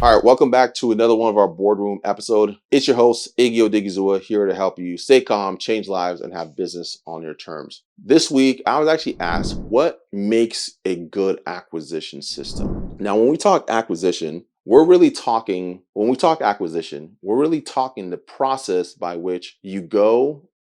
All right, welcome back to another one of our boardroom episode. It's your host, Iggy Odighizuwa, here to help you stay calm, change lives, and have business on your terms. This week, I was actually asked what makes a good acquisition system. Now, when we talk acquisition, when we talk acquisition, we're really talking the process by which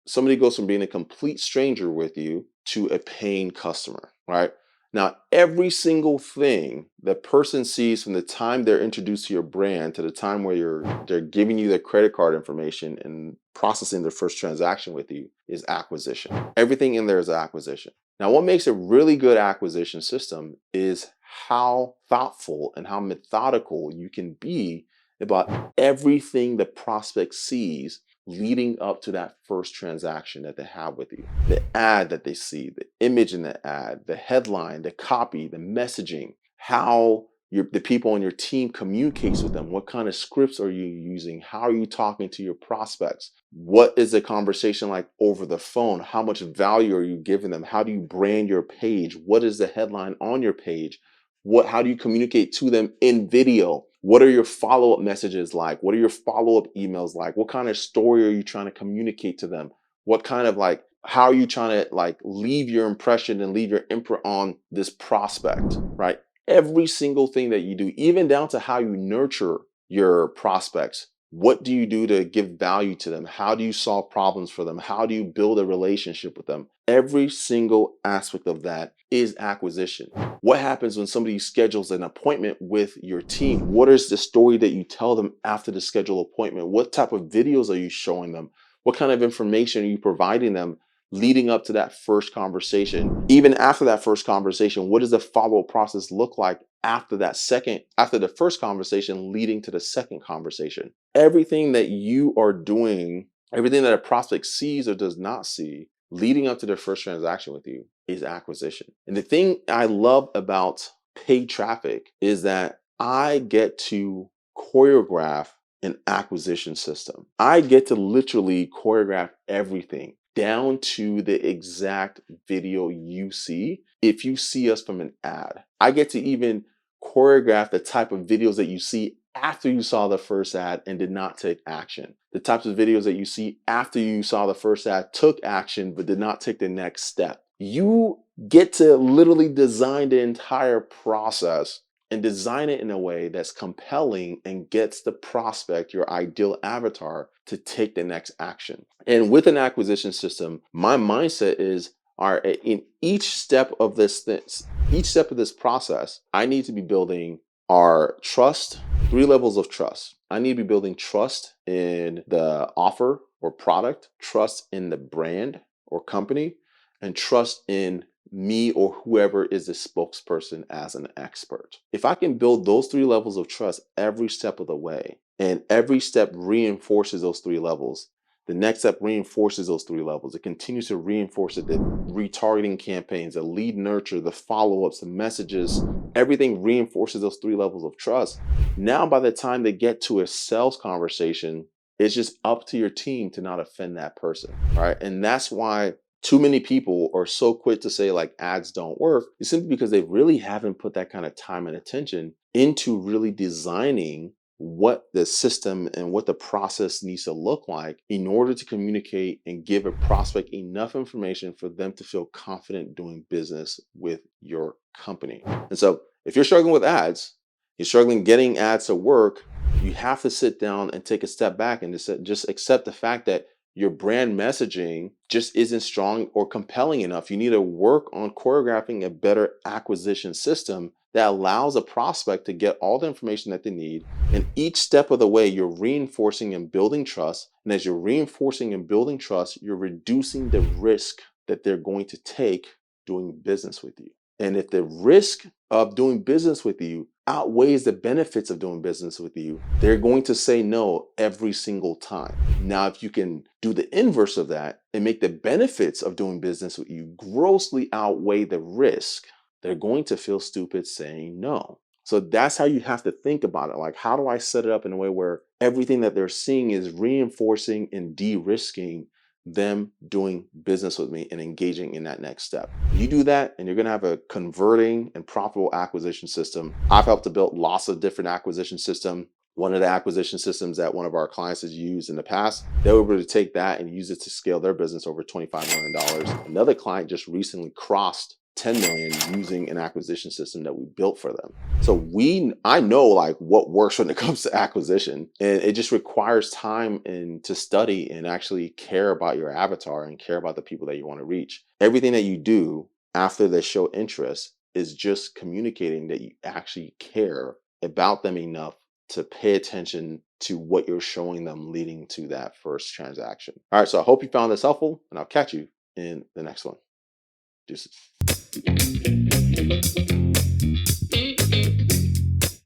somebody goes from being a complete stranger with you to a paying customer, right? Now, every single thing the person sees from the time they're introduced to your brand to the time where they're giving you their credit card information and processing their first transaction with you is acquisition. Everything in there is acquisition. Now, what makes a really good acquisition system is how thoughtful and how methodical you can be about everything the prospect sees leading up to that first transaction that they have with you. The ad that they see, the image in the ad, the headline, the copy, the messaging, how the people on your team communicates with them. What kind of scripts are you using? How are you talking to your prospects? What is the conversation like over the phone? How much value are you giving them? How do you brand your page? What is the headline on your page? How do you communicate to them in video? What are your follow-up messages like? What are your follow-up emails like? What kind of story are you trying to communicate to them? What kind of how are you trying to leave your impression and leave your imprint on this prospect, right? Every single thing that you do, even down to how you nurture your prospects. What do you do to give value to them? How do you solve problems for them? How do you build a relationship with them? Every single aspect of that is acquisition. What happens when somebody schedules an appointment with your team? What is the story that you tell them after the scheduled appointment? What type of videos are you showing them? What kind of information are you providing them leading up to that first conversation? Even after that first conversation, what does the follow-up process look like after the first conversation leading to the second conversation? Everything that you are doing, everything that a prospect sees or does not see leading up to their first transaction with you is acquisition. And the thing I love about paid traffic is that I get to choreograph an acquisition system. I get to literally choreograph everything down to the exact video you see if you see us from an ad. I get to even choreograph the type of videos that you see after you saw the first ad and did not take action. The types of videos that you see after you saw the first ad, took action, but did not take the next step. You get to literally design the entire process and design it in a way that's compelling and gets the prospect, your ideal avatar, to take the next action. And with an acquisition system, my mindset is, all right, in each step of this process, I need to be building our trust, 3 levels of trust. I need to be building trust in the offer or product, trust in the brand or company, and trust in me or whoever is the spokesperson as an expert. If I can build those 3 levels of trust every step of the way, and every step reinforces those 3 levels, the next step reinforces those 3 levels. It continues to reinforce it. The retargeting campaigns, the lead nurture, the follow-ups, the messages, everything reinforces those 3 levels of trust. Now, by the time they get to a sales conversation, it's just up to your team to not offend that person, right? And that's why too many people are so quick to say ads don't work. It's simply because they really haven't put that kind of time and attention into really designing what the system and what the process needs to look like in order to communicate and give a prospect enough information for them to feel confident doing business with your company. And so if you're struggling with ads, you're struggling getting ads to work, you have to sit down and take a step back and just accept the fact that your brand messaging just isn't strong or compelling enough. You need to work on choreographing a better acquisition system that allows a prospect to get all the information that they need. And each step of the way, you're reinforcing and building trust. And as you're reinforcing and building trust, you're reducing the risk that they're going to take doing business with you. And if the risk of doing business with you outweighs the benefits of doing business with you, they're going to say no every single time. Now, if you can do the inverse of that and make the benefits of doing business with you grossly outweigh the risk, they're going to feel stupid saying no. So that's how you have to think about it. Like, how do I set it up in a way where everything that they're seeing is reinforcing and de-risking them doing business with me and engaging in that next step. You do that and you're going to have a converting and profitable acquisition system. I've helped to build lots of different acquisition systems. One of the acquisition systems that one of our clients has used in the past, they were able to take that and use it to scale their business over $25 million. Another client just recently crossed 10 million using an acquisition system that we built for them. So I know like what works when it comes to acquisition, and it just requires time and to study and actually care about your avatar and care about the people that you want to reach. Everything that you do after they show interest is just communicating that you actually care about them enough to pay attention to what you're showing them leading to that first transaction. All right, so I hope you found this helpful, and I'll catch you in the next one. Deuces.